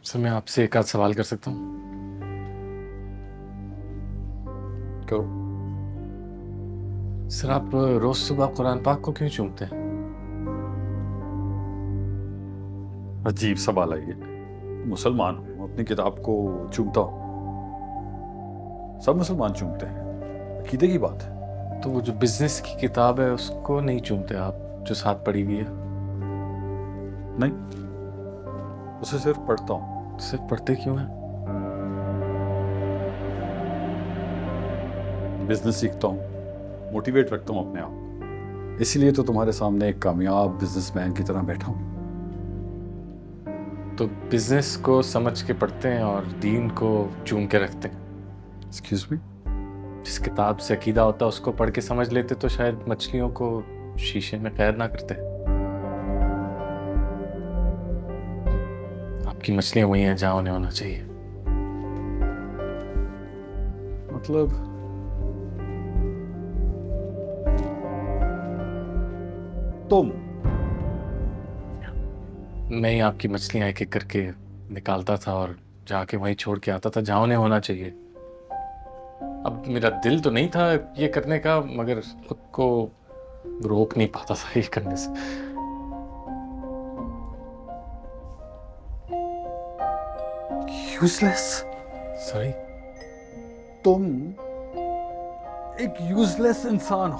Sir मैं आपसे एक आध सवाल कर सकता हूँ? करो। सर आप रोज सुबह कुरान पाक को क्यों चूमते हैं? अजीब सवाल है ये। मुसलमान हूं, अपनी किताब को चूमता हूं। सब मुसलमान चूमते हैं, अकीदे की बात है। तो वो जो बिजनेस की किताब है उसको नहीं चूमते आप, जो साथ पड़ी हुई है? नहीं, उसे सिर्फ पढ़ता हूं। सिर्फ पढ़ते क्यों हैं? बिजनेस सीखता हूं, मोटिवेट रखता हूं अपने आप। इसीलिए तो तुम्हारे सामने एक कामयाब बिजनेसमैन की तरह बैठा हूं। तो बिजनेस को समझ के पढ़ते हैं और दीन को चूम के रखते हैं। Excuse me? जिस किताब से अकीदा होता है उसको पढ़ के समझ लेते तो शायद मछलियों को शीशे में कैद ना करते। आपकी मछलियां वही हैं जहां उन्हें होना चाहिए। मतलब तुम मैं ही आपकी मछलियां एक एक करके निकालता था और जाके वहीं छोड़ के आता था जहां उन्हें होना चाहिए। अब मेरा दिल तो नहीं था ये करने का, मगर खुद को रोक नहीं पाता था ये करने से। यूजलेस। सॉरी। तुम एक यूजलेस इंसान हो।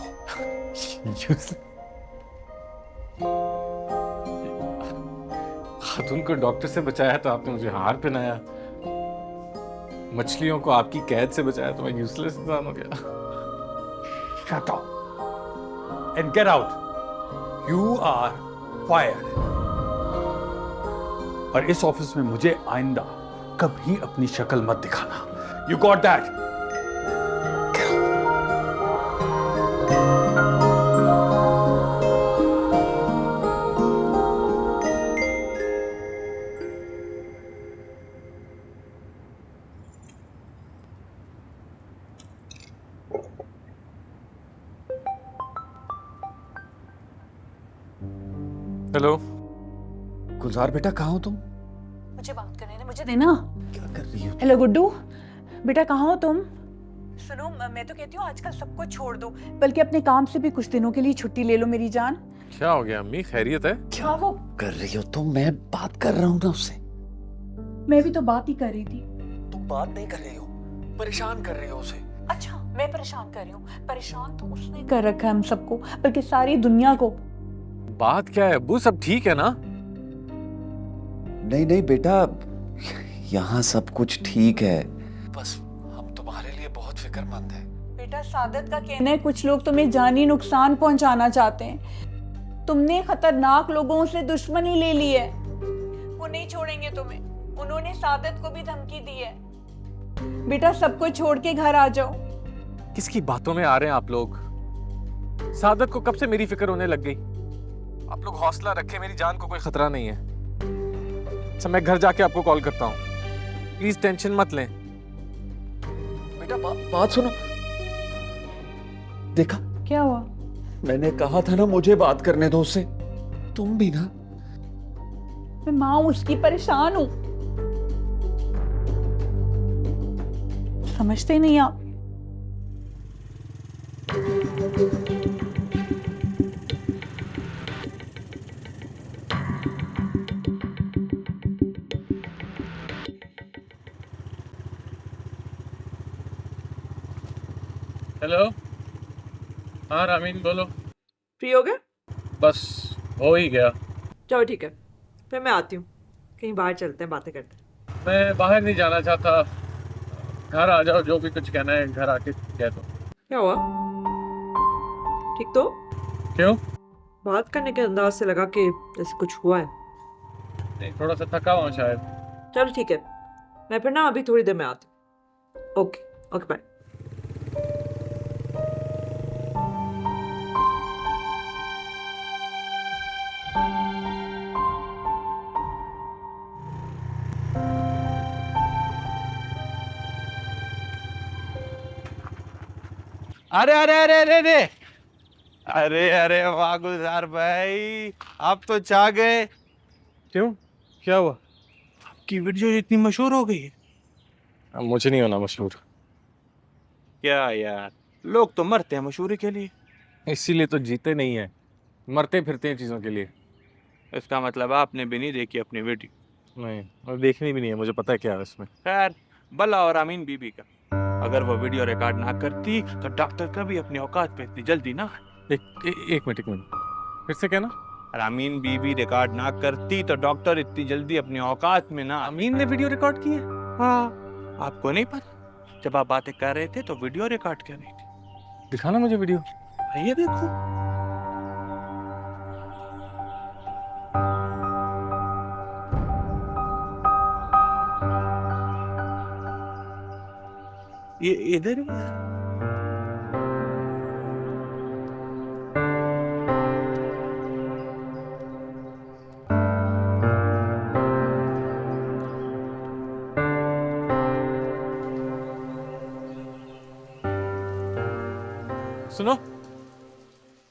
खातून को डॉक्टर से बचाया तो आपने मुझे हार पहनाया। मछलियों को आपकी कैद से बचाया तो मैं यूजलेस इंसान हो गया। Shut up and get out. You are fired. और इस ऑफिस में मुझे आइंदा कभी अपनी शक्ल मत दिखाना। You got that? हेलो। गुलजार बेटा, कहाँ हो तुम? मुझे बात करने दे, मुझे देना। क्या कर रही हो? हेलो गुड्डू, बेटा कहाँ हो तुम? सुनो, मैं तो कहती हूँ आजकल सब कुछ छोड़ दो, बल्कि अपने काम से भी कुछ दिनों के लिए छुट्टी ले लो मेरी जान। क्या हो गया अम्मी, खैरियत है? क्या वो? कर रही हो तुम? मैं बात कर रहा हूँ ना उससे। मैं भी तो बात ही कर रही थी। तुम बात नहीं कर रही हो, परेशान कर रही हो उसे। अच्छा, मैं परेशान कर रही हूँ? परेशान तो उसने कर रखा है हम सबको, बल्कि सारी दुनिया को। बात क्या है अब्बू, सब ठीक है ना? नहीं नहीं बेटा, यहाँ सब कुछ ठीक है। बस हम तुम्हारे लिए बहुत फिक्रमंद हैं। बेटा सादत का कहना है कुछ लोग तुम्हें जानी नुकसान पहुंचाना चाहते हैं। तुमने खतरनाक लोगों से दुश्मनी ले ली है, वो नहीं छोड़ेंगे तुम्हें। उन्होंने सादत को भी धमकी दी है। बेटा सब कुछ छोड़ के घर आ जाओ। किसकी बातों में आ रहे हैं आप लोग? सादत को कब से मेरी फिक्र होने लग गई? आप लोग हौसला रखें, मेरी जान को कोई खतरा नहीं है। अच्छा मैं घर जाके आपको कॉल करता हूँ, प्लीज टेंशन मत लें। बेटा बात सुनो। देखा, क्या हुआ? मैंने कहा था ना मुझे बात करने दो उससे। तुम भी ना। मैं माँ हूं उसकी, परेशान हूं। समझते नहीं आप। हेलो। हाँ रामीन बोलो। फ्री हो गए? बस हो ही गया। चलो ठीक है, फिर मैं आती हूँ। कहीं बाहर चलते हैं, बातें करते हैं। मैं बाहर नहीं जाना चाहता, घर आ जाओ, जो भी कुछ कहना है घर आके कह दो। क्या हुआ? ठीक तो? क्यों? बात करने के अंदाज से लगा कि जैसे कुछ हुआ है। नहीं, थोड़ा सा थका हुआ शायद। चलो ठीक है, मैं फिर ना अभी थोड़ी देर में आती हूँ। Okay okay bye. अरे अरे अरे अरे अरे अरे अरे वाह गुलजार भाई, आप तो चाह गए। क्यों, क्या हुआ? आपकी वीडियो इतनी मशहूर हो गई है। अब मुझे नहीं होना मशहूर, क्या यार, लोग तो मरते हैं मशहूरी के लिए। इसीलिए तो जीते नहीं है, मरते फिरते हैं चीज़ों के लिए। इसका मतलब आपने भी नहीं देखी अपनी वीडियो। नहीं, और देखनी भी नहीं है, मुझे पता है क्या है उसमें। खैर, भला और आमीन बीबी का, अगर वो वीडियो रिकॉर्ड ना करती तो डॉक्टर कभी अपनी औकात पे इतनी जल्दी ना। एक मिनट फिर से कहना। रामीन बीबी रिकॉर्ड ना करती तो डॉक्टर इतनी जल्दी अपनी औकात में ना। अमीन ने वीडियो रिकॉर्ड की है? हाँ, आपको नहीं पता? जब आप बातें कर रहे थे तो वीडियो रिकॉर्ड कर रही थी। दिखाना मुझे वीडियो। आइए देखो। ये इधर ही है। सुनो,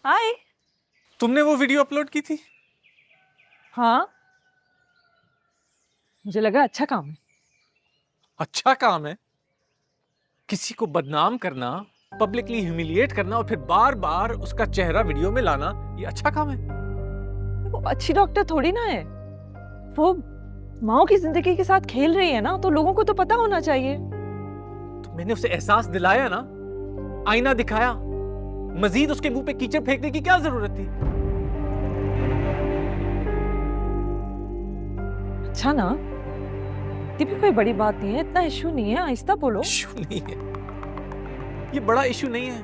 हाय। तुमने वो वीडियो अपलोड की थी? हाँ, मुझे लगा अच्छा काम है। अच्छा काम है? किसी को बदनाम करना, पब्लिकली ह्यूमिलिएट करना और फिर बार बार उसका चेहरा वीडियो में लाना, ये अच्छा काम है? वो अच्छी डॉक्टर थोड़ी ना है, वो माओ की जिंदगी के साथ खेल रही है ना, तो लोगों को तो पता होना चाहिए। तो मैंने उसे एहसास दिलाया ना, आईना दिखाया, मजीद उसके मुंह पे कीचड़ फेंकने की क्या जरूरत थी? अच्छा ना, ये भी कोई बड़ी बात नहीं है, इतना इशू नहीं है, आहिस्ता बोलो। इशू नहीं है, ये बड़ा इशू नहीं है।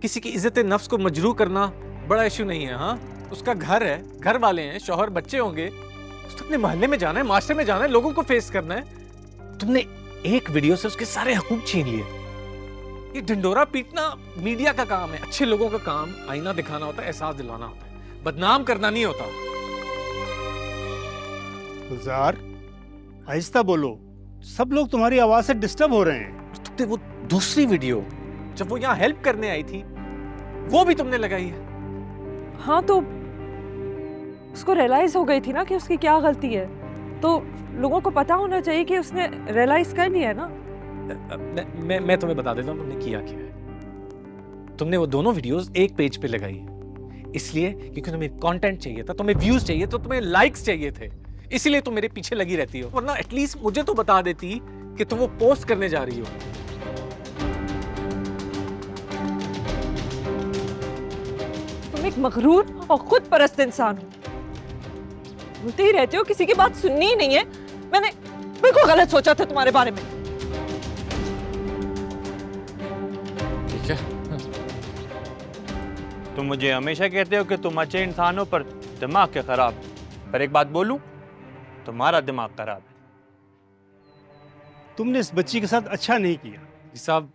किसी की इज्जत नफ्स को मजरूह करना बड़ा इशू नहीं है। हाँ, उसका घर है, घर वाले हैं, शौहर बच्चे होंगे, उसने अपने मोहल्ले में जाना है, माशरे में जाना है, लोगों को फेस करना है। तुमने एक वीडियो से उसके सारे हकूक छीन लिए। ये ढिंडोरा पीटना मीडिया का काम है, अच्छे लोगों का काम आईना दिखाना होता है, एहसास दिलवाना होता है, बदनाम करना नहीं होता। गुलजार, आहिस्ता बोलो, सब लोग तुम्हारी आवाज से डिस्टर्ब हो रहे हैं। तुमने वो दूसरी वीडियो जब वो यहाँ हेल्प करने आई थी, वो भी तुमने लगाई है। हाँ, तो उसको रियलाइज हो गई थी ना कि उसकी क्या गलती है, तो लोगों को पता होना चाहिए कि उसने रियलाइज कर लिया है ना। मैं तुम्हें बता देता हूँ तुमने किया क्या है। तुमने वो दोनों वीडियोस एक पेज पे लगाई है, इसलिए क्योंकि तुम्हें कंटेंट चाहिए था, तुम्हें व्यूज चाहिए, तो तुम्हें लाइक्स चाहिए थे, इसीलिए तुम मेरे पीछे लगी रहती हो। वरना एटलीस्ट मुझे तो बता देती कि तुम वो पोस्ट करने जा रही हो। तुम एक मगरूर और खुद परस्त इंसान हो, बोलते ही रहते हो, किसी की बात सुननी ही नहीं है। मैंने बिल्कुल गलत सोचा था तुम्हारे बारे में। ठीक है, तुम मुझे हमेशा कहते हो कि तुम अच्छे इंसान हो पर दिमाग के खराब। पर एक बात बोलूं, तुम्हारा दिमाग खराब है। तुमने इस बच्ची के साथ अच्छा नहीं किया। जी साहब,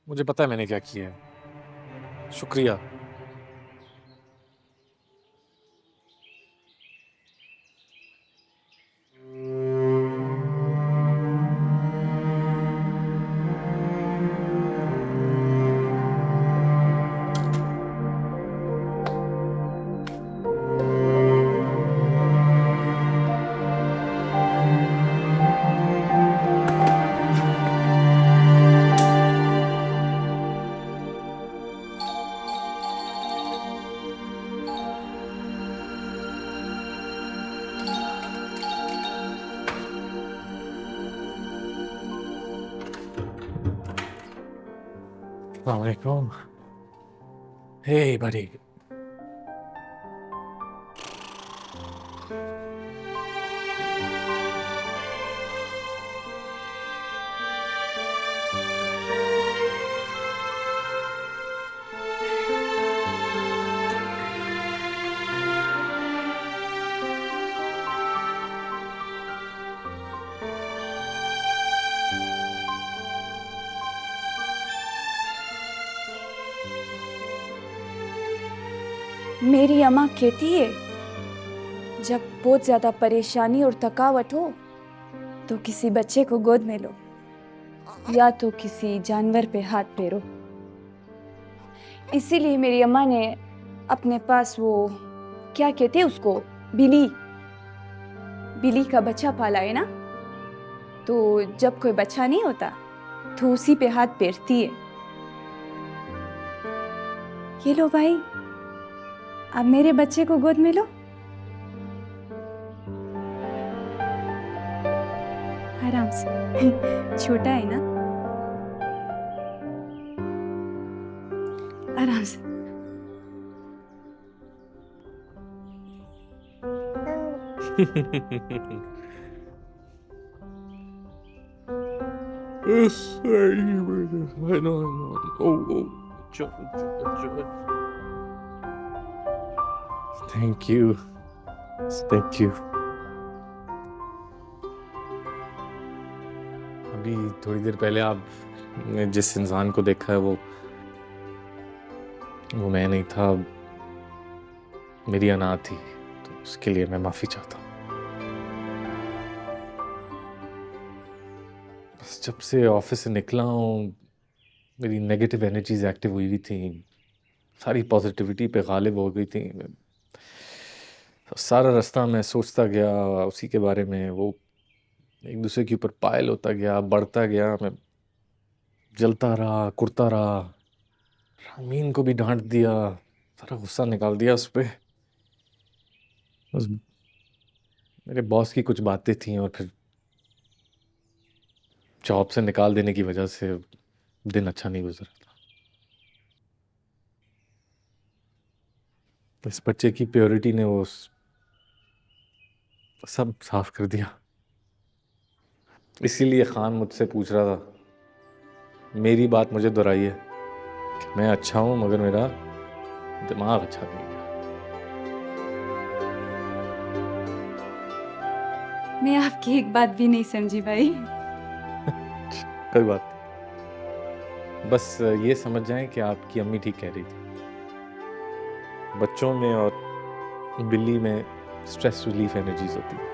मुझे पता है मैंने क्या किया है, शुक्रिया। Assalamualaikum. Hey, buddy. मेरी अम्मा कहती है जब बहुत ज़्यादा परेशानी और थकावट हो तो किसी बच्चे को गोद में लो या तो किसी जानवर पे हाथ फेरो। इसीलिए मेरी अम्मा ने अपने पास वो क्या कहते हैं उसको, बिली, बिल्ली का बच्चा पाला है ना, तो जब कोई बच्चा नहीं होता तो उसी पे हाथ फेरती है। ये लो भाई, अब मेरे बच्चे को गोद में लो। आराम से छोटा है ना, आराम से। Thank you, thank you. अभी थोड़ी देर पहले आपने जिस इंसान को देखा है वो मैं नहीं था, मेरी अना थी, तो उसके लिए मैं माफी चाहता हूँ। बस जब से ऑफिस से निकला हूँ मेरी नेगेटिव एनर्जीज एक्टिव हुई हुई थी, सारी पॉजिटिविटी पे गालिब हो गई थी। सारा रास्ता मैं सोचता गया उसी के बारे में, वो एक दूसरे के ऊपर पायल होता गया, बढ़ता गया। मैं जलता रहा, कुड़ता रहा, रामीन को भी डांट दिया, सारा गुस्सा निकाल दिया उस पे। बस मेरे बॉस की कुछ बातें थी और फिर जॉब से निकाल देने की वजह से दिन अच्छा नहीं गुजरा था। इस बच्चे की प्योरिटी ने वो सब साफ कर दिया। इसीलिए खान मुझसे पूछ रहा था, मेरी बात मुझे दोहराई है कि मैं अच्छा हूं मगर मेरा दिमाग अच्छा नहीं है। मैं आपकी एक बात भी नहीं समझी भाई। कोई बात नहीं, बस ये समझ जाएं कि आपकी अम्मी ठीक कह रही थी, बच्चों में और बिल्ली में स्ट्रेस रिलीफ एनर्जीज होती है।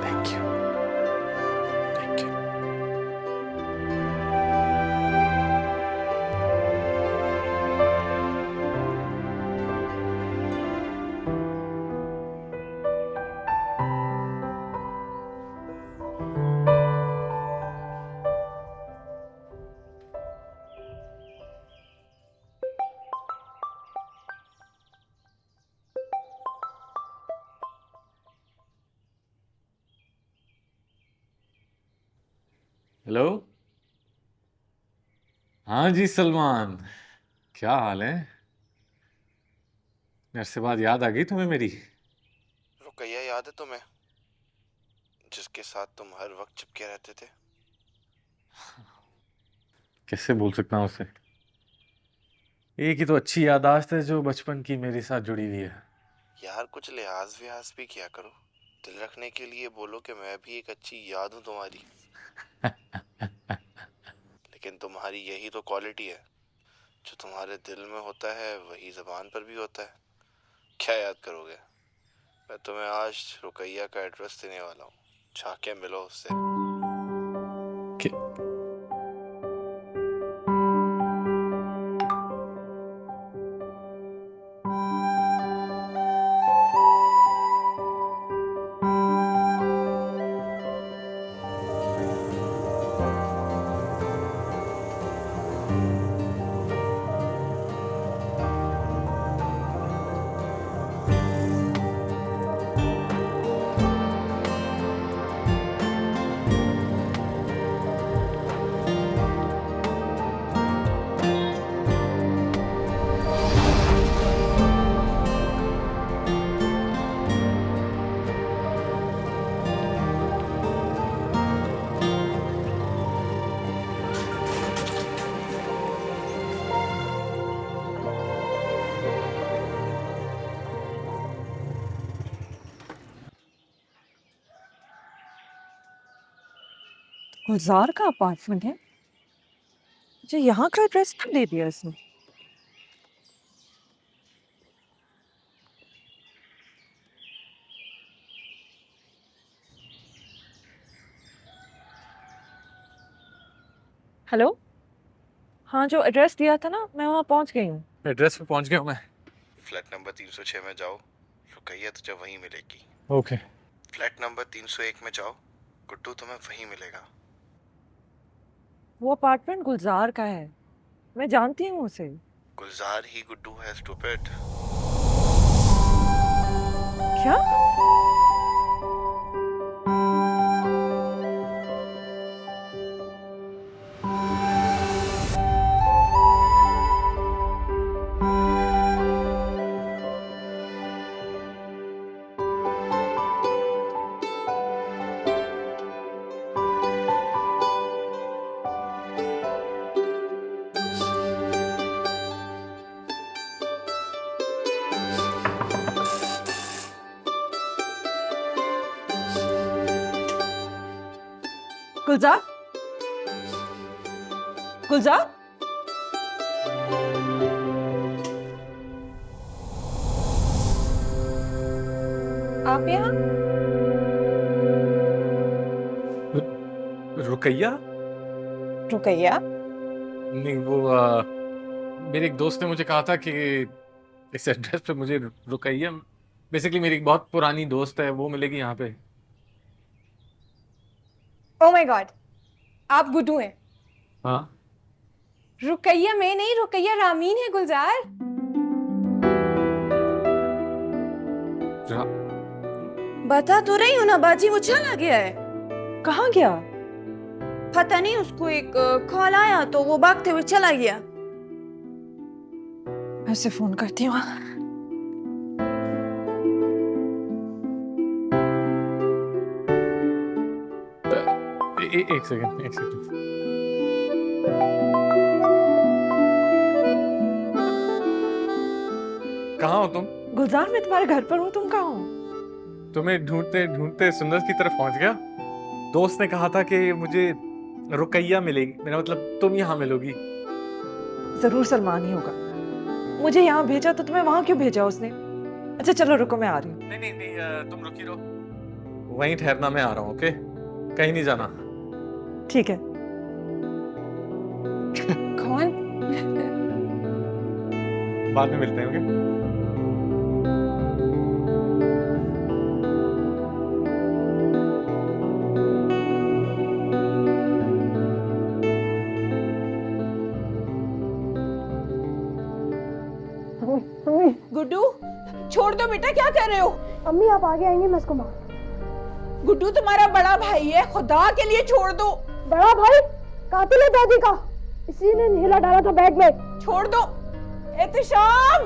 Thank you, thank you. Hello, हाँ जी सलमान, क्या हाल है? मेरे से बाद याद आ गई तुम्हें मेरी? रुकैया याद है तुम्हें, जिसके साथ तुम हर वक्त चिपके रहते थे? कैसे भूल सकता हूँ उसे? एक ही तो अच्छी याददाश्त है जो बचपन की मेरे साथ जुड़ी हुई है। यार कुछ लिहाज विहाज भी किया करो, दिल रखने के लिए बोलो कि मैं भी एक अच्छी याद हूँ तुम्हारी। लेकिन तुम्हारी यही तो क्वालिटी है, जो तुम्हारे दिल में होता है वही जबान पर भी होता है। क्या याद करोगे? मैं तुम्हें आज रुकैया का एड्रेस देने वाला हूँ, जाके मिलो उससे। कि- गुलजार का अपार्टमेंट है, मुझे यहाँ का एड्रेस क्यों दे दिया इसने? हेलो, हाँ जो एड्रेस दिया था ना, मैं वहाँ पहुँच गई हूँ। एड्रेस पे पहुंच गया हूँ मैं। फ्लैट नंबर 306 में जाओ, रुकैया तुझे वहीं मिलेगी। ओके। फ्लैट नंबर 301 में जाओ, गुड्डू तुम्हें वहीं मिलेगा। वो अपार्टमेंट गुलजार का है, मैं जानती हूँ उसे। गुलजार ही गुड्डू है, स्टूपिड। क्या? गुलजार, गुलजार, आप यहाँ? रुकैया? रुकैया? नहीं, वो मेरे एक दोस्त ने मुझे कहा था कि इस एड्रेस पे मुझे रुकैया, बेसिकली मेरी एक बहुत पुरानी दोस्त है, वो मिलेगी यहाँ पे। ओ माय गॉड, आप गुड्डू हैं? हाँ। रुकैया मैं नहीं, रुकैया रामीन है गुलजार। बता तो रही हूँ ना बाजी, वो चला गया है। कहाँ गया? पता नहीं, उसको एक कॉल आया तो वो भागते हुए चला गया। मैं उसे फोन करती हूँ। एक सेकंड, एक सेकंड। कहाँ हो तुम? गुलजार, मैं तुम्हारे घर पर हूँ, तुम कहाँ हो? तुम्हें ढूंढते ढूंढते सुंदर की तरफ पहुंच गया। दोस्त ने कहा था कि मुझे रुकैया मिलेगी, मेरा मतलब तुम यहाँ मिलोगी। जरूर सलमान ही होगा, मुझे यहाँ भेजा तो तुम्हें वहां क्यों भेजा उसने? अच्छा चलो रुको, मैं आ रही हूँ। नहीं नहीं नहीं, तुम रुकी रहो, वहीं ठहरना, मैं आ रहा हूँ। ओके, कहीं नहीं जाना। ठीक है। कौन? बाद में मिलते हैं। ओके। गुड्डू, छोड़ दो बेटा, क्या कर रहे हो? अम्मी आप आगे आएंगे, मैं इसको मार। गुड्डू तुम्हारा बड़ा भाई है, खुदा के लिए छोड़ दो। बड़ा भाई कातिल है दादी का, इसी ने नीला डाला था बैग में। छोड़ दो। एहतिशाम,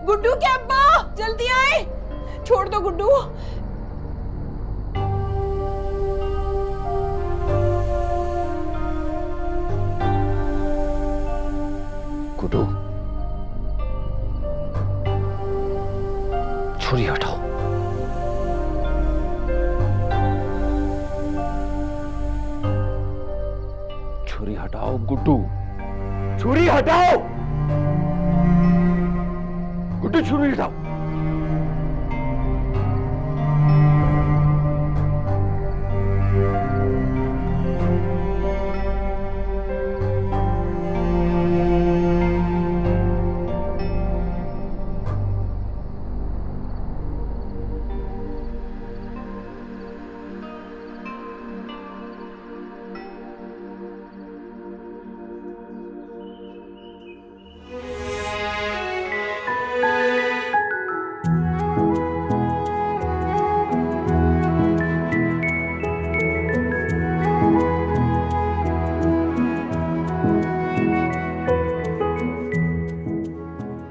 गुड्डू के अब्बा जल्दी आए, छोड़ दो गुड्डू। गुड्डू, छुरी हटाओ। छुरी हटाओ गुड्डू, छुरी हटाओ गुड्डू, छुरी हटाओ।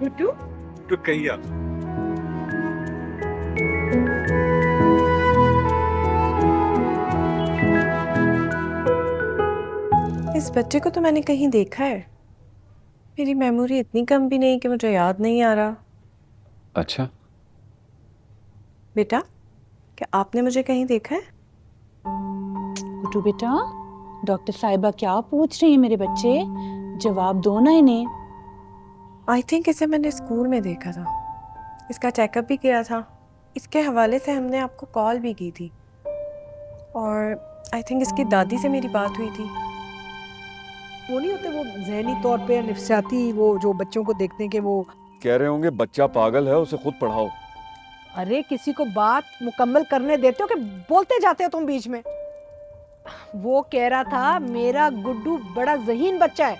गुड्डू, रुकैया। इस बच्चे को तो मैंने कहीं देखा है, मेरी मेमोरी इतनी कम भी नहीं कि मुझे याद नहीं आ रहा। अच्छा, बेटा, क्या आपने मुझे कहीं देखा है? गुड्डू बेटा, डॉक्टर साहिबा क्या पूछ रही है मेरे बच्चे, जवाब दो ना इन्हें। आई थिंक इसे मैंने स्कूल में देखा था, इसका चेकअप भी किया था, इसके हवाले से हमने आपको कॉल भी की थी, और आई थिंक इसकी दादी से मेरी बात हुई थी। वो नहीं होते वो जहनी तौर पे नफसियाती, वो जो बच्चों को देखते हैं कि वो कह रहे होंगे बच्चा पागल है, उसे खुद पढ़ाओ। अरे किसी को बात मुकम्मल करने देते हो कि बोलते जाते हो तुम बीच में। वो कह रहा था मेरा गुड्डू बड़ा ज़हीन बच्चा है।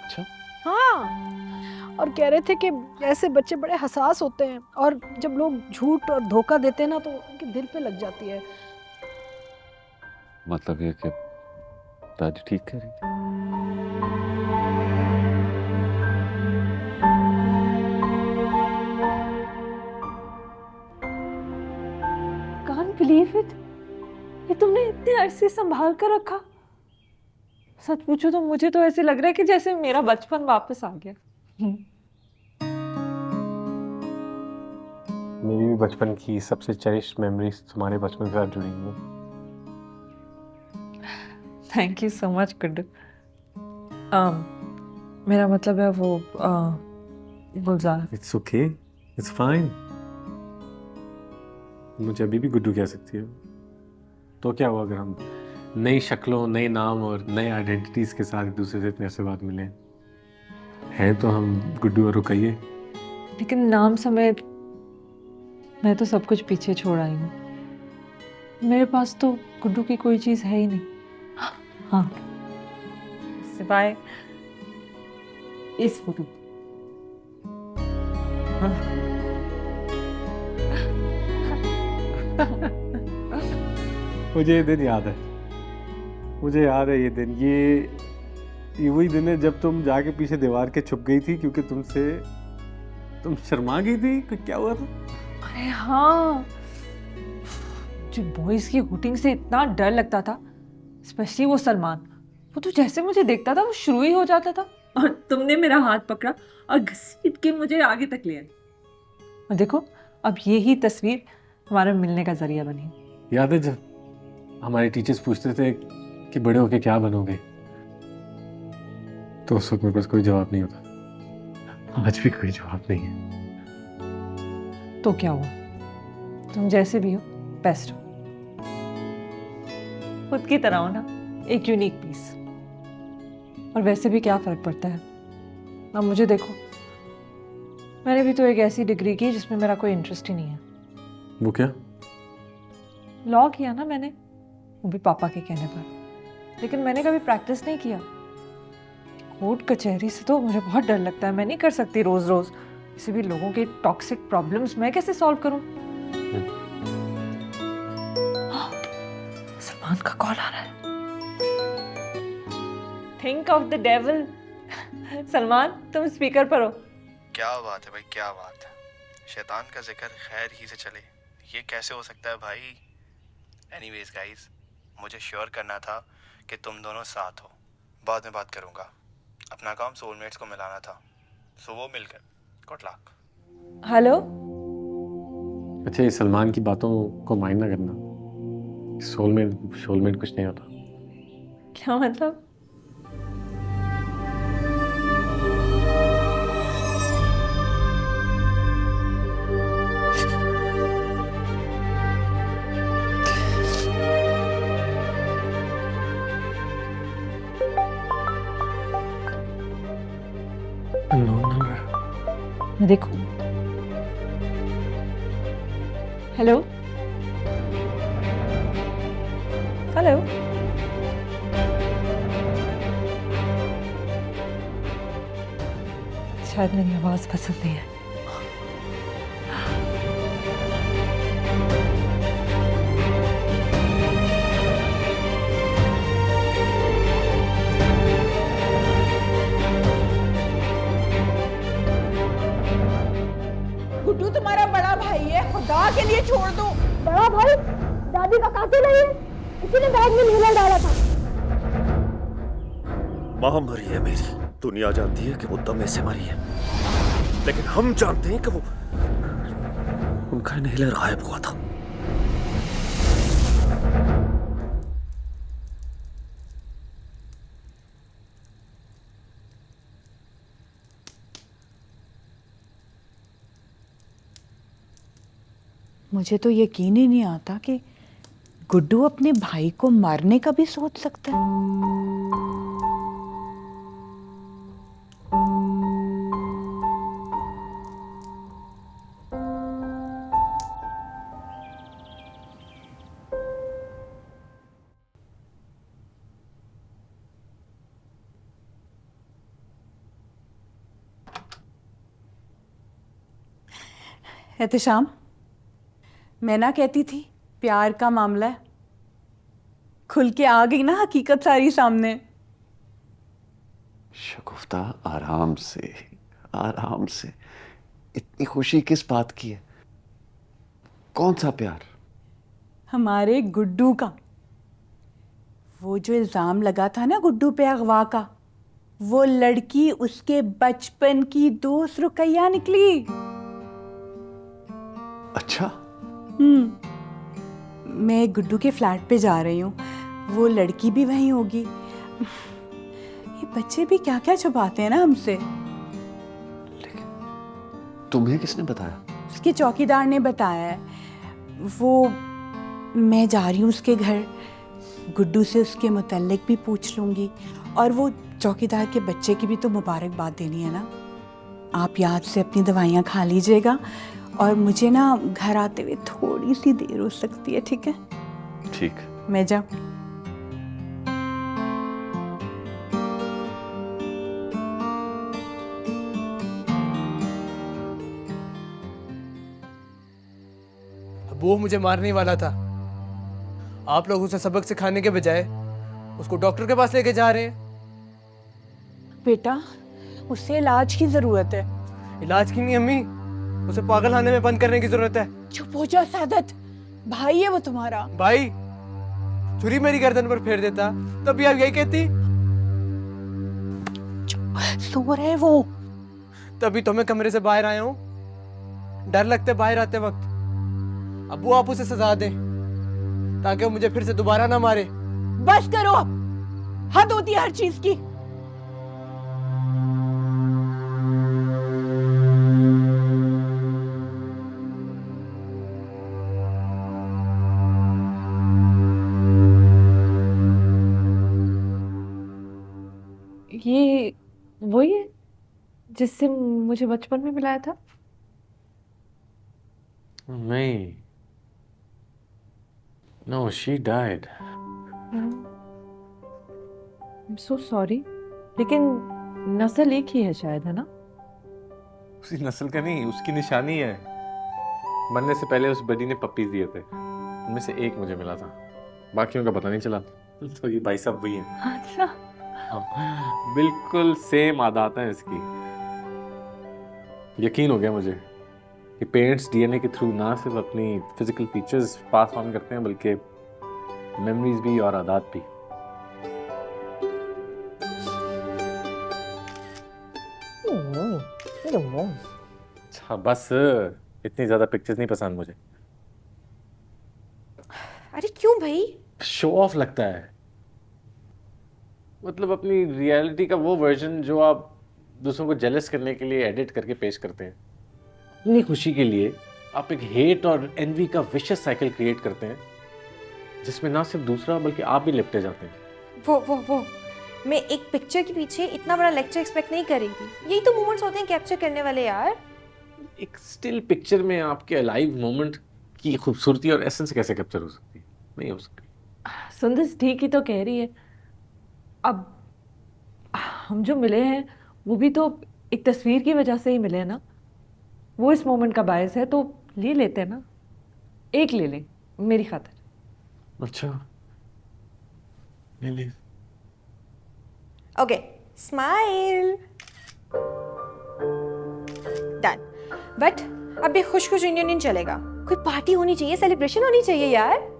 अच्छा। हाँ, और कह रहे थे कि ऐसे बच्चे बड़े हसास होते हैं और जब लोग झूठ और धोखा देते हैं ना तो उनके दिल पे लग जाती है। मतलब ये कि दादी ठीक कह रही थी। Can't believe it. ये तुमने इतने अरसे संभाल कर रखा। सच पूछो तो मुझे तो ऐसे लग रहा है कि जैसे मेरा बचपन वापस आ गया। मेरी भी बचपन की सबसे चेरिश्ड मेमोरीज तुम्हारे बचपन के साथ जुड़ी हुई हैं। Thank you so much Guddu. मेरा मतलब है वो Gulzar. It's okay, it's fine. मुझे अभी भी गुड्डू कह सकती हो। तो क्या हुआ अगर हम नई शक्लों, नए नाम और नए आइडेंटिटीज के साथ एक दूसरे से इतने अरसे बाद मिले हैं तो हम गुड्डू और रुकैये। लेकिन नाम समेत मैं तो सब कुछ पीछे छोड़ आई हूँ। मेरे पास तो गुड्डू की कोई चीज़ है ही नहीं। हाँ, सिवाय इस फोटो। मुझे ये दिन याद है, मुझे याद है ये दिन। ये वही दिन है जब तुम जाके पीछे दीवार के छुप गई थी क्योंकि तुम शर्मा गई थी। क्या हुआ था? अरे हाँ, जो बॉयज की हुटिंग से इतना डर लगता था, स्पेशली वो सलमान। वो तो जैसे मुझे देखता था वो शुरू ही हो जाता था। और तुमने मेरा हाथ पकड़ा और घसीट के मुझे आगे तक ले आई। और देखो, अब यही तस्वीर हमारे मिलने का जरिया बनी। याद है जब हमारे टीचर्स पूछते थे कि बड़े होके क्या बनोगे, तो उस वक्त मेरे पास कोई जवाब नहीं होता। आज भी कोई जवाब नहीं है। तो क्या हुआ, तुम जैसे भी हो बेस्ट हो, खुद की तरह हो ना, एक यूनिक पीस। और वैसे भी क्या फर्क पड़ता है। अब मुझे देखो, मैंने भी तो एक ऐसी डिग्री की जिसमें मेरा कोई इंटरेस्ट ही नहीं है। वो क्या? लॉ किया ना मैंने, वो भी पापा के कहने पर। लेकिन मैंने कभी प्रैक्टिस नहीं किया। कोर्ट कचहरी से तो मुझे बहुत डर लगता है। मैं नहीं कर सकती रोज रोज। किसी भी लोगों के टॉक्सिक प्रॉब्लम्स मैं कैसे सॉल्व करूं? सलमान का कॉल आ रहा है। Think of the devil. Salman, तुम स्पीकर पर हो। क्या बात है भाई, क्या बात है। शैतान का जिक्र खैर ही से चले, ये कैसे हो सकता है भाई। एनीवेज गाइस, मुझे श्योर करना था कि तुम दोनों साथ हो। बाद में बात करूंगा। अपना काम सोलमेट्स को मिलाना था, सो वो मिलकर गुड लक। हेलो। अच्छा, ये सलमान की बातों को माइंड ना करना। सोलमेट कुछ नहीं होता। क्या मतलब? मैं देखो। Hello hello. शायद मेरी आवाज पसंद नहीं है। गुड्डू तुम्हारा बड़ा भाई है, खुदा के लिए छोड़ दो। बड़ा भाई दादी का कातिल है ये। इसी ने बैग में नीला डाला था। माँ मरी है मेरी, दुनिया जानती है कि वो दमे से मरी है, लेकिन हम जानते हैं कि वो उनका इनहेलर गायब हुआ था। मुझे तो यकीन ही नहीं आता कि गुड्डू अपने भाई को मारने का भी सोच सकता है। एहतिशाम, मैं ना कहती थी प्यार का मामला है, खुल के आ गई ना हकीकत सारी सामने। शगुफ्ता आराम से, आराम से। इतनी खुशी किस बात की है? कौन सा प्यार? हमारे गुड्डू का। वो जो इल्जाम लगा था ना गुड्डू पे अगवा का, वो लड़की उसके बचपन की दोस्त रुकैया निकली। अच्छा। मैं गुड्डू के फ्लैट पे जा रही हूँ, वो लड़की भी वहीं होगी। ये बच्चे भी क्या क्या छुपाते हैं ना हमसे। तुम्हें किसने बताया? उसके चौकीदार ने बताया है। वो, मैं जा रही हूँ उसके घर, गुड्डू से उसके मुतल्लिक भी पूछ लूँगी, और वो चौकीदार के बच्चे की भी तो मुबारकबाद देनी है ना। आप याद से अपनी दवाइयाँ खा लीजिएगा, और मुझे ना घर आते हुए थोड़ी सी देर हो सकती है, ठीक है? ठीक। मैं जाऊँ? वो मुझे मारने वाला था, आप लोग उसे सबक सिखाने के बजाय उसको डॉक्टर के पास लेके जा रहे हैं। बेटा, उसे इलाज की जरूरत है। इलाज की नहीं अम्मी, उसे पागलखाने में बंद करने की जरूरत है। चुप हो जा सादत, भाई है वो तुम्हारा। भाई छुरी मेरी गर्दन पर फेर देता तब भी आप यही कहती। सो रहे वो। तभी तो मैं कमरे से बाहर आया हूँ, डर लगते बाहर आते वक्त। अब वो आप उसे सजा दे ताकि वो मुझे फिर से दोबारा ना मारे। बस करो अब, हद होती है हर चीज की। ये वही है जिससे मुझे बचपन में मिलाया था? नहीं, no, she died. I'm so sorry, लेकिन नस्ल एक ही है शायद, है ना? उसी नस्ल का नहीं, उसकी निशानी है। मरने से पहले उस बड़ी ने पप्पीज दिए थे, उनमें से एक मुझे मिला था, बाकियों का पता नहीं चला। तो ये भाई साहब वही है। अच्छा। बिल्कुल सेम आदत है इसकी। यकीन हो गया मुझे कि पेरेंट्स डीएनए के थ्रू ना सिर्फ अपनी फिजिकल फीचर्स पास ऑन करते हैं, बल्कि मेमोरीज भी और आदत भी। अच्छा बस, इतनी ज्यादा पिक्चर्स नहीं पसंद मुझे। अरे क्यों भाई? शो ऑफ लगता है, मतलब अपनी रियलिटी का वो वर्जन जो आप दूसरों को जेलस करने के लिए एडिट करके पेश करते हैं। अपनी खुशी के लिए आप एक हेट और एनवी का विशियस साइकिल क्रिएट करते हैं, जिसमें ना सिर्फ दूसरा बल्कि आप भी लिपटे जाते हैं। वो मैं एक पिक्चर के पीछे इतना बड़ा लेक्चर एक्सपेक्ट नहीं कर रही थी। यही तो मोमेंट्स होते हैं कैप्चर करने वाले यार। एक स्टिल पिक्चर में आपके अलाइव मोमेंट की खूबसूरती और एसेंस कैसे कैप्चर हो सकती है? नहीं हो सकती। सुंदर ठीक ही तो कह रही है। अब हम जो मिले हैं वो भी तो एक तस्वीर की वजह से ही मिले हैं ना। वो इस मोमेंट का बायस है तो ले लेते हैं ना, एक ले लें मेरी खातिर। अच्छा ले ले। Okay, smile. डन। बट अब ये खुश खुश यूनियन नहीं चलेगा, कोई पार्टी होनी चाहिए, सेलिब्रेशन होनी चाहिए यार।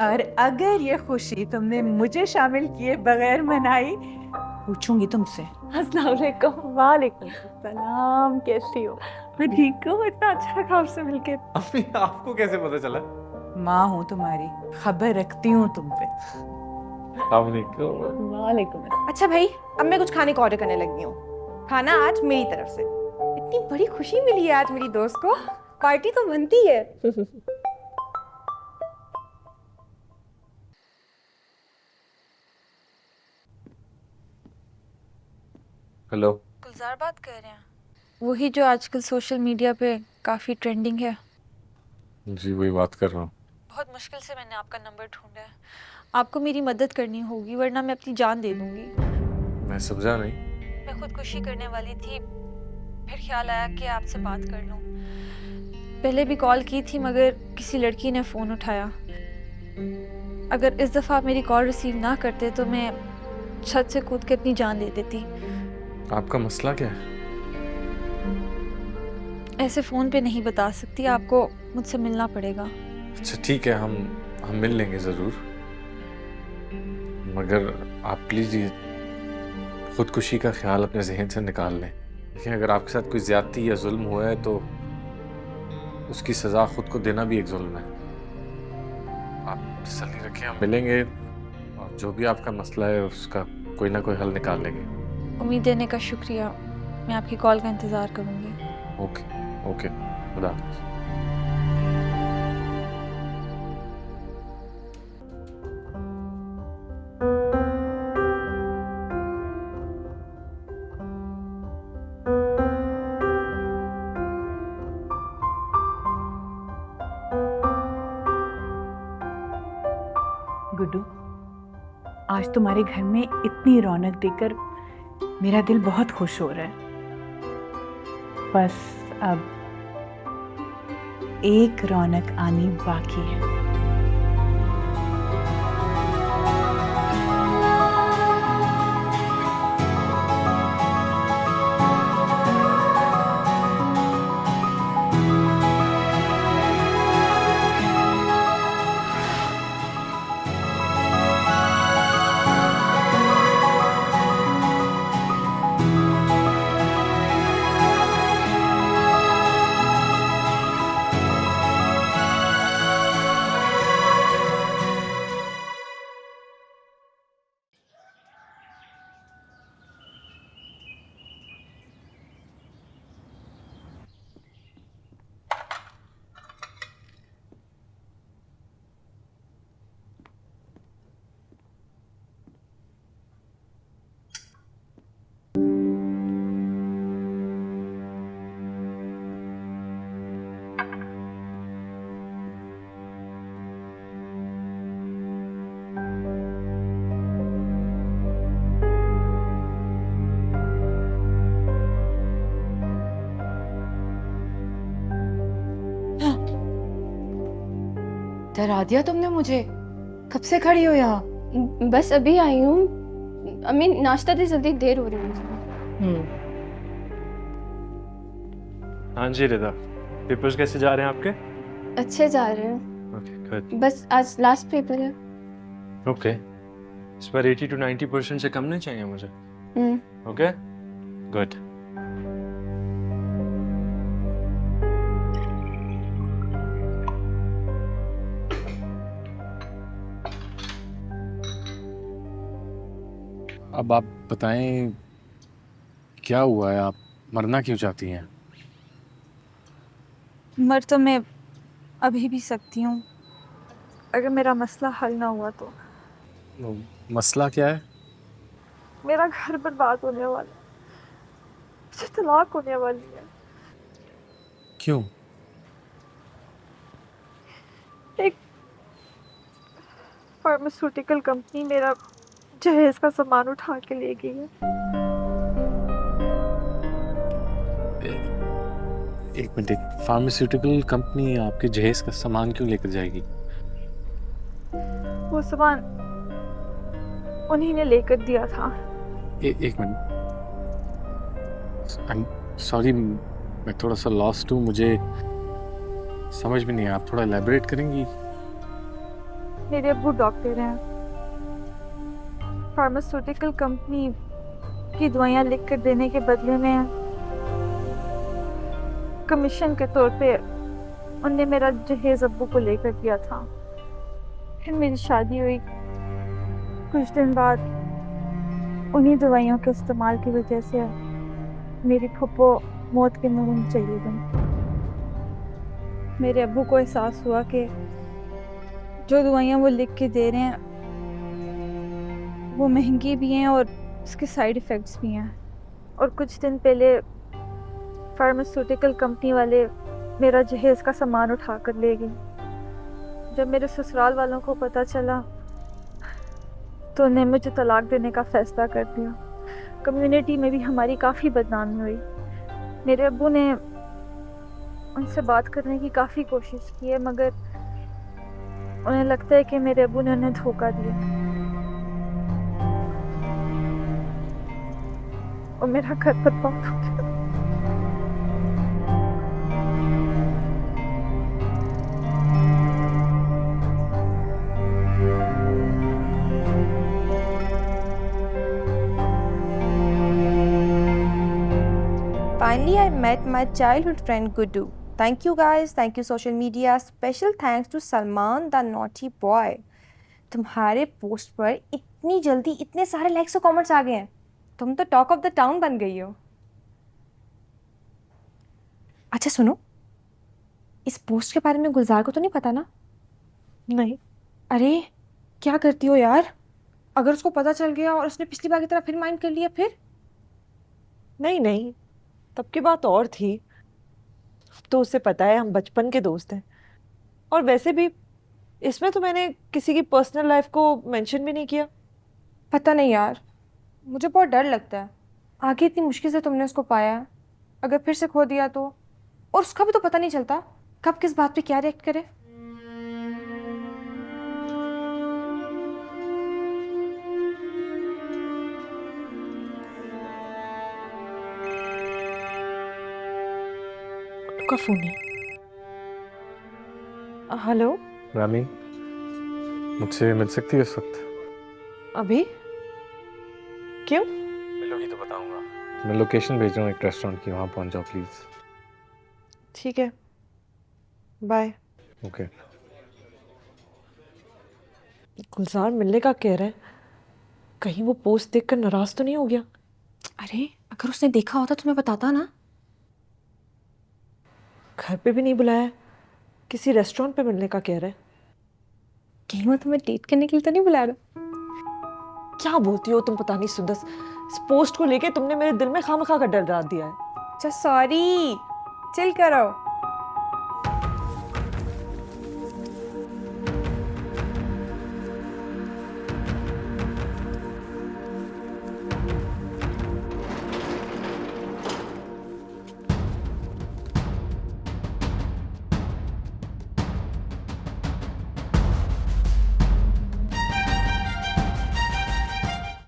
और अगर ये खुशी तुमने मुझे शामिल किए बगैर मनाई, पूछूंगी तुमसे। अस्सलाम वालेकुम। वालेकुम सलाम, कैसी हो? मैं ठीक हूँ, इतना अच्छा लगा आपसे मिलके। अभी आपको कैसे पता चला? माँ हूँ तुम्हारी, खबर रखती हूँ तुम पे। वालेकुम। अच्छा भाई, अब मैं कुछ खाने को ऑर्डर करने लगी हूँ। खाना आज मेरी तरफ से। इतनी बड़ी खुशी मिली है आज मेरी दोस्त को, पार्टी तो बनती है। हेलो, गुलजार बात कर रहे हैं? वही जो आजकल सोशल मीडिया पे काफ़ी ट्रेंडिंग है। जी वही बात कर रहा हूँ। बहुत मुश्किल से मैंने आपका नंबर ढूंढा है। आपको मेरी मदद करनी होगी वरना मैं अपनी जान दे दूंगी। मैं समझा नहीं। मैं खुदकुशी करने वाली थी, फिर ख्याल आया कि आपसे बात कर लूं। पहले भी कॉल की थी मगर किसी लड़की ने फ़ोन उठाया। अगर इस दफ़ा आप मेरी कॉल रिसीव ना करते तो मैं छत से कूद के अपनी जान दे देती। आपका मसला क्या है? ऐसे फ़ोन पे नहीं बता सकती, आपको मुझसे मिलना पड़ेगा। अच्छा ठीक है, हम मिल लेंगे ज़रूर, मगर आप प्लीज़ ये खुदकुशी का ख्याल अपने जहन से निकाल लें। देखिए, अगर आपके साथ कोई ज़्यादती या जुल्म हुआ है तो उसकी सज़ा खुद को देना भी एक जुल्म है। आप तसल्ली रखें, हम मिलेंगे और जो भी आपका मसला है उसका कोई ना कोई हल निकाल लेंगे। उम्मीद देने का शुक्रिया, मैं आपकी कॉल का इंतज़ार करूँगी। ओके ओके, खुदा हाफ़िज़। गुड्डू, आज तुम्हारे घर में इतनी रौनक देखकर मेरा दिल बहुत खुश हो रहा है। बस अब एक रौनक आनी बाकी है। डरा दिया तुमने मुझे। कब से खड़ी हो यहाँ? बस अभी आई हूँ। अम्मी नाश्ता दे, जल्दी देर हो रही है मुझे। हाँ जी रिदा, पेपर्स कैसे जा रहे हैं आपके? अच्छे जा रहे हैं। Okay good. बस आज लास्ट पेपर है। ओके, इस पर 80 to 90% से कम नहीं चाहिए मुझे। Okay good. अब आप बताएं क्या हुआ है? आप मरना क्यों चाहती हैं? मर तो मैं अभी भी सकती हूँ अगर मेरा मसला हल ना हुआ तो। मसला क्या है? मेरा घर बर्बाद होने वाला है, मुझे तलाक होने वाली है। क्यों? एक फार्मास्यूटिकल कंपनी मेरा जहेज का सामान उठा के ले गई है। एक मिनट, फार्मास्यूटिकल कंपनी आपके जहेज का सामान क्यों लेकर जाएगी? वो सामान उन्हीं ने लेकर दिया था। एक मिनट, सॉरी, मैं थोड़ा सा लॉस्ट हूँ, मुझे समझ में नहीं आया, आप थोड़ा एलैबोरेट करेंगी? मेरे अब्बू डॉक्टर हैं। फार्मास्यूटिकल कंपनी की दवाइयाँ लिख कर देने के बदले में कमीशन के तौर पे उनने मेरा जहेज अब्बू को लेकर दिया था। फिर मेरी शादी हुई, कुछ दिन बाद उन्हीं दवाइयों के इस्तेमाल की वजह से मेरी फुप्पो मौत के मुंह में चली गई। मेरे अब्बू को एहसास हुआ कि जो दवाइयाँ वो लिख के दे रहे हैं वो महंगी भी हैं और उसके साइड इफ़ेक्ट्स भी हैं। और कुछ दिन पहले फार्मास्यूटिकल कंपनी वाले मेरा जहेज का सामान उठा कर ले गए। जब मेरे ससुराल वालों को पता चला तो उन्हें मुझे तलाक देने का फ़ैसला कर दिया। कम्युनिटी में भी हमारी काफ़ी बदनामी हुई। मेरे अब्बू ने उनसे बात करने की काफ़ी कोशिश की है, मगर उन्हें लगता है कि मेरे अबू ने उन्हें धोखा दिया और मेरा घर बर्बाद हो गया। Finally, I met my childhood friend Gudu. Thank you guys, thank you social media. Special thanks to Salman the naughty boy. तुम्हारे पोस्ट पर इतनी जल्दी इतने सारे लाइक्स और कमेंट्स आ गए हैं, तुम तो टॉक ऑफ द टाउन बन गई हो। अच्छा सुनो, इस पोस्ट के बारे में गुलजार को तो नहीं पता ना? नहीं। अरे क्या करती हो यार, अगर उसको पता चल गया और उसने पिछली बार की तरह फिर माइंड कर लिया फिर? नहीं नहीं, तब की बात और थी। तो उससे पता है हम बचपन के दोस्त हैं, और वैसे भी इसमें तो मैंने किसी की पर्सनल लाइफ को मेंशन भी नहीं किया। पता नहीं यार, मुझे बहुत डर लगता है। आगे इतनी मुश्किल से तुमने उसको पाया है, अगर फिर से खो दिया तो? और उसका भी तो पता नहीं चलता कब किस बात पे क्या रिएक्ट करे। का फोन है। हेलो रामी, मुझसे मिल सकती है इस वक्त? अभी? क्यों? मिलोगी तो बताऊंगा। मैं लोकेशन भेज रहा हूँ एक रेस्टोरेंट की, वहाँ पहुँच जाओ प्लीज़। ठीक है, बाय। ओके। गुलजार मिलने का कह रहा है, कहीं वो पोस्ट देखकर नाराज तो नहीं हो गया? अरे अगर उसने देखा होता तो मैं बताता ना। घर पे भी नहीं बुलाया, किसी रेस्टोरेंट पे मिलने का कह रहा है। कहीं वो तुम्हें डेट करने के लिए तो नहीं बुला रहा? क्या बोलती हो तुम, पता नहीं सुंदस। इस पोस्ट को लेके तुमने मेरे दिल में खामखा का डर डाल दिया है। अच्छा सॉरी, चिल करो।